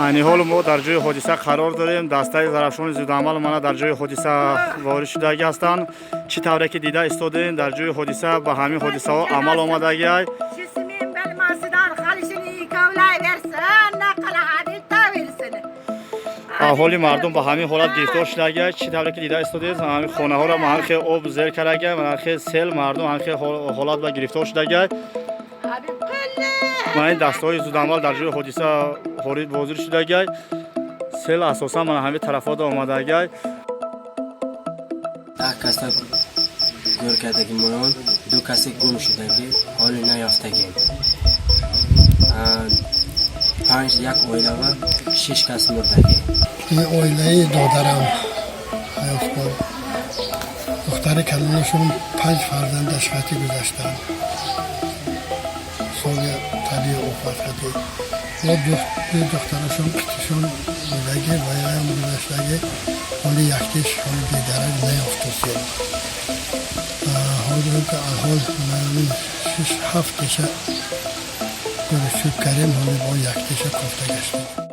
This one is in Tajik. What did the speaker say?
айни ҳол мо дар ҷойи ҳодиса қарор дорем. Дастаи зарафшони зудамал мана дар ҷойи ҳодиса ворид шудаги ҳастанд. Чӣ тавре ки дида истодем дар ҷойи ҳодиса ба ҳамин ҳодисаҳо амал омадаги ай. аҳоли мардум ба ҳамин ҳолат гирифтор шудаги ай. Чӣ тавре ки дида истодем ҳамин хонаҳоро ҳамхе об зер кардаги ай, ҳамхе сел мардум ҳамхе ҳолат ба гирифтор шудаги ай. мана ин дастаҳои зудамал дар ҷойи ҳодиса ҳозир шудаги ай. сел асосан мана ҳамин тарафода омадаги ай. 10 каса гур кардаги моён, 2 касе гум шудаги ҳоли наёфтагем. 5 як оила ва 6 кас мурдаги. این oilayi دادرم حیاف بود. دختر کلانشون 5 فرزند اشفتی گذاشتن. سال طبیعی وفات کرده. و دخترشون قطعشون بودگی و یا هم گذاشتگی حالی یکیش حالی بیدرک نیافتوسید. حالی که الحال من 6-7 کشه گرشت کردیم حالی با یکیش کفته گشتیم.